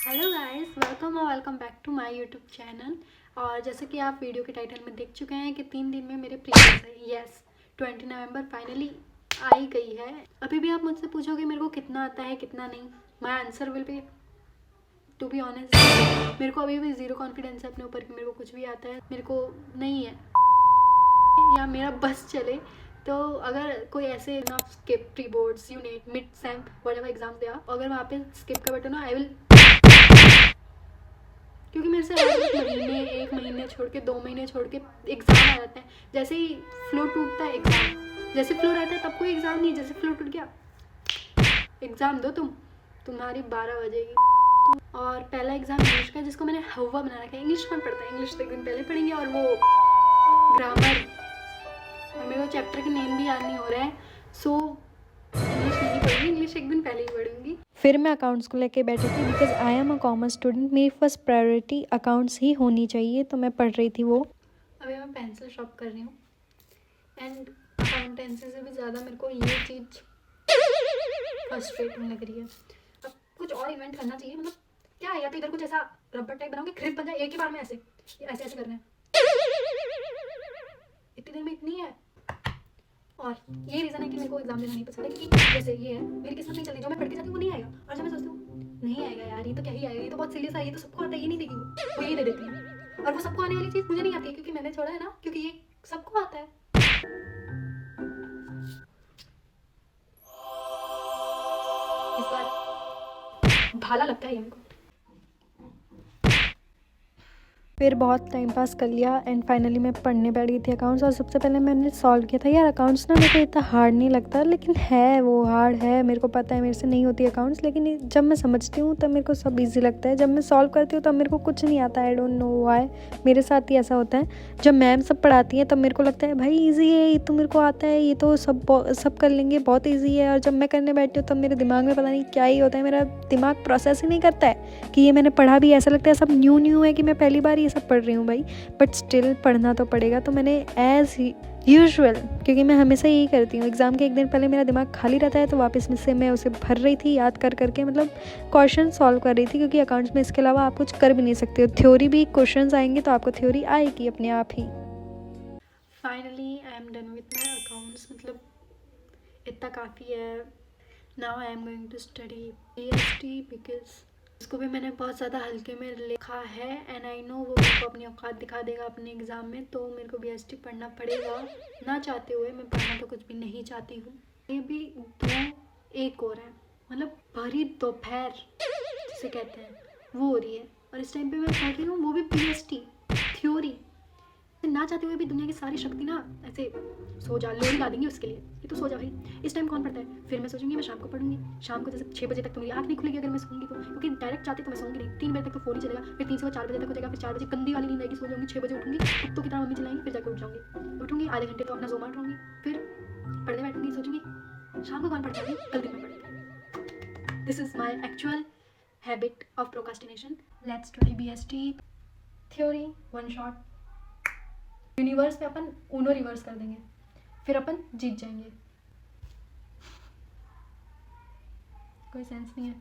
Hello guys, welcome back to my YouTube channel. और जैसे कि आप वीडियो के टाइटल में देख चुके हैं कि 3 दिन में मेरे प्रीलिम्स है। यस, 20 नवंबर फाइनली आ ही गई है। अभी भी आप मुझसे पूछोगे मेरे को कितना आता है कितना नहीं, my answer will be to be honest, मेरे को अभी भी ज़ीरो कॉन्फिडेंस है अपने ऊपर कि मेरे को कुछ भी आता है। मेरे को नहीं है या मेरा बस चले तो अगर कोई ऐसे ना skip pre boards unit mid sem whatever exam दिया, अगर वहाँ पे स्किप का बटन हो आई विल, क्योंकि मेरे से हर एक महीने छोड़ के 2 महीने छोड़ के एग्ज़ाम आ जाते हैं। जैसे ही फ्लो टूटता है एग्ज़ाम, जैसे फ्लो रहता है तब कोई एग्ज़ाम नहीं, जैसे फ्लो टूट गया एग्ज़ाम दो तुम्हारी 12 बजेगी। और पहला एग्ज़ाम इंग्लिश का, जिसको मैंने हवा बना रखा है। इंग्लिश कौन पढ़ता है, इंग्लिश तो एक दिन पहले पढ़ेंगे, और वो ग्रामर, और मेरे को चैप्टर के नेम भी याद नहीं हो रहा है, सो इंग्लिश नहीं पढ़ूंगी, इंग्लिश एक दिन पहले ही पढ़ूंगी। फिर मैं अकाउंट्स को लेके बैठी थी because I am a commerce student. मेरी फर्स्ट प्रायोरिटी अकाउंट्स ही होनी चाहिए, तो मैं पढ़ रही थी वो। अभी मैं पेंसिल शॉप कर रही हूँ एंड अकाउंटेंसी से भी ज़्यादा मेरे को ये चीज़ फ्रस्ट्रेटिंग लग रही है। अब कुछ और इवेंट करना चाहिए, मतलब क्या है, या तो इधर कुछ ऐसा रबर टाइप बनाओ कि ग्रिप बन जाए एक ही बार में, ऐसे ऐसे ऐसे करना है। इतनी देर में इतनी है। और ये रीज़न है कि मेरे को एग्जाम देना नहीं पसंद है, क्योंकि जैसे ये है मेरी किस्मत नहीं चल रही, जो मैं पढ़ के जाती हूँ वो नहीं आएगा, और जब मैं सोचती हूँ नहीं आएगा यार, ये तो क्या ही आएगा, ये तो बहुत सीरियस है, ये तो सबको आता है, ये नहीं देगी वो ये दे देती है। और वो सबको आने वाली चीज़ मुझे नहीं आती है, क्योंकि मैंने छोड़ा है ना, क्योंकि ये सबको आता है। इस बार भाला लगता है ये हमको। फिर बहुत टाइम पास कर लिया एंड फाइनली मैं पढ़ने बैठ गई थी अकाउंट्स। और सबसे पहले मैंने सॉल्व किया था। यार अकाउंट्स ना मेरे को इतना हार्ड नहीं लगता, लेकिन है वो हार्ड है, मेरे को पता है मेरे से नहीं होती अकाउंट्स, लेकिन जब मैं समझती हूँ तब मेरे को सब इजी लगता है। जब मैं सॉल्व करती हूँ तब मेरे को कुछ नहीं आता, आई डोंट नो व्हाई, मेरे साथ ही ऐसा होता है। जब मैम सब पढ़ाती हैं तब मेरे को लगता है भाई ईजी है, ये तो मेरे को आता है, ये तो सब कर लेंगे, बहुत ईजी है। और जब मैं करने बैठती हूँ तब मेरे दिमाग में पता नहीं क्या ही होता है, मेरा दिमाग प्रोसेस ही नहीं करता है कि ये मैंने पढ़ा भी। ऐसा लगता है सब न्यू है कि मैं पहली बार ये सब पढ़ रही हूँ भाई, बट स्टिल पढ़ना तो पड़ेगा। तो मैंने एज यूजुअल, क्योंकि मैं हमेशा यही करती हूँ, एग्ज़ाम के एक दिन पहले मेरा दिमाग खाली रहता है तो वापस में से मैं उसे भर रही थी याद कर करके, मतलब क्वेश्चन सॉल्व कर रही थी, क्योंकि अकाउंट्स में इसके अलावा आप कुछ कर भी नहीं सकते हो। थ्योरी भी क्वेश्चंस आएंगे तो आपको थ्योरी आएगी अपने आप ही। Finally I am done with my accounts, मतलब इतना काफ़ी है। Now I am going to study BST, because इसको भी मैंने बहुत ज़्यादा हल्के में लिखा है एंड आई नो वो मेरे को अपनी औकात दिखा देगा अपने एग्ज़ाम में, तो मेरे को BST पढ़ना पड़ेगा ना चाहते हुए। मैं पढ़ना तो कुछ भी नहीं चाहती हूँ। ये भी 2-1 और है, मतलब भरी दोपहर जिसे कहते हैं वो हो रही है, और इस टाइम पे मैं पढ़ रही हूँ वो भी BST थ्योरी। ना चाहते हुए भी दुनिया की सारी शक्ति ना ऐसे सो जा, लोरी ला देंगी उसके लिए, ये तो सो जा भाई, इस टाइम कौन पढ़ता है। फिर मैं सोचूंगी मैं शाम को पढ़ूंगी, शाम को जैसे 6 बजे तक तो मेरी आँख नहीं खुलेगी अगर मैं सोऊंगी तो, क्योंकि डायरेक्ट चाहते तो मैं सोऊंगी नहीं। 3 बजे तक तो फोन ही चलेगा, फिर 3 से 4 बजे तक हो जाएगा, फिर 4 बजे गंदी वाली नींद आएगी, सो जाऊंगी, 6 बजे उठूंगी, कुत्तों की तरह मम्मी चलाएंगी, फिर जाकर उठूंगी आधे घंटे तो अपना जोमार रहूंगी, फिर पढ़ने बैठूंगी, सोचूंगी शाम को कौन पढ़ता है, कल दिन में पढ़ेंगे। This is my actual habit of procrastination. Let's study BST theory, one shot. Universe में अपन ऊनो रिवर्स कर देंगे, फिर अपन जीत जाएंगे। कोई सेंस नहीं है।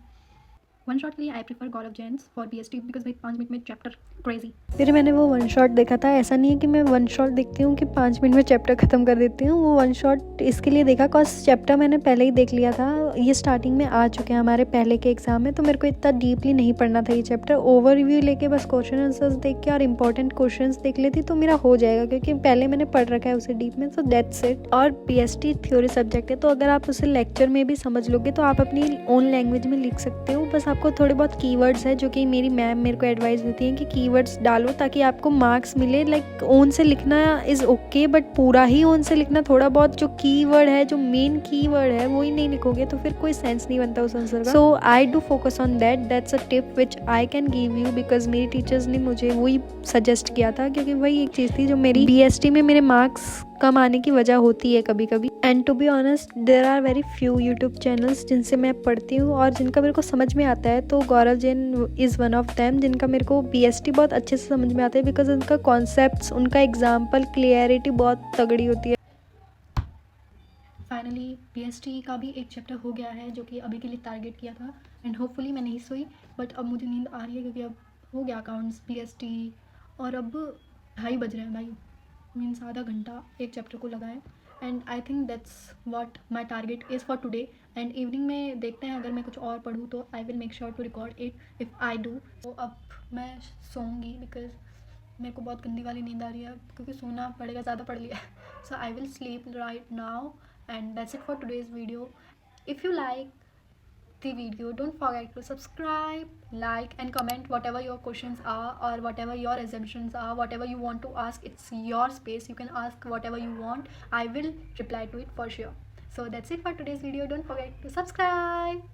वन शॉट के लिए I prefer Gaurav Jains for BST, because भाई 5 मिनट में चैप्टर क्रेजी। फिर मैंने वो वन शॉट देखा था। ऐसा नहीं है कि मैं वन शॉट देखती हूँ कि 5 मिनट में चैप्टर ख़त्म कर देती हूँ। वो वन शॉट इसके लिए देखा कॉज चैप्टर मैंने पहले ही देख लिया था, ये स्टार्टिंग में आ चुके हैं हमारे पहले के एग्जाम में, तो मेरे को इतना डीपली नहीं पढ़ना था ये चैप्टर। ओवर रिव्यू लेके बस क्वेश्चन आंसर्स देख के और इंपॉर्टेंट क्वेश्चन देख लेती तो मेरा हो जाएगा, क्योंकि पहले मैंने पढ़ रखा है उसे डीप में, सो दैट्स इट। और BST थ्योरी सब्जेक्ट है, तो अगर आप उसे लेक्चर में भी समझ लोगे तो आप अपनी ओन लैंग्वेज में लिख सकते हो। बस आपको थोड़े बहुत कीवर्ड्स है जो कि मेरी मैम मेरे को एडवाइस देती हैं कि कीवर्ड्स डालो ताकि आपको मार्क्स मिले। लाइक ओन से लिखना इज़ ओके, बट पूरा ही ओन से लिखना, थोड़ा बहुत जो कीवर्ड है, जो मेन कीवर्ड है वही नहीं लिखोगे तो फिर कोई सेंस नहीं बनता उस आंसर का। So I do focus on that's a tip which I can give you, because मेरी टीचर्स ने मुझे वही सजेस्ट किया था, क्योंकि वही एक चीज़ थी जो मेरी BST में मेरे मार्क्स कम आने की वजह होती है कभी कभी। And to be honest there are very few YouTube channels जिनसे मैं पढ़ती हूँ और जिनका मेरे को समझ में आता है, तो Gaurav Jain is one of them, जिनका मेरे को BST बहुत अच्छे से समझ में आता है, बिकॉज उनका कॉन्सेप्ट्स, उनका एग्जाम्पल क्लियरिटी बहुत तगड़ी होती है। फाइनली पीएसटी का भी एक चैप्टर हो गया है जो कि अभी के लिए टारगेट किया था, एंड होपफुली मैं नहीं सोई, बट अब मुझे नींद आ रही है क्योंकि अब हो गया अकाउंट्स पीएसटी, और अब 2:30 बज रहे हैं भाई, मीन्स आधा घंटा एक चैप्टर को लगा है। And I think that's what my target is for today. And evening में देखते हैं, अगर मैं कुछ और पढ़ूँ तो I will make sure to record it if I do. तो अब मैं सोऊंगी बिकॉज मेरे को बहुत गंदी वाली नींद आ रही है, क्योंकि सोना पड़ेगा, ज़्यादा पढ़ लिया है। So I will sleep right now, and that's it for today's video. If you like the video, don't forget to subscribe, like and comment whatever your questions are or whatever your assumptions are, whatever you want to ask. It's your space, you can ask whatever you want, I will reply to it for sure. So that's it for today's video. Don't forget to subscribe.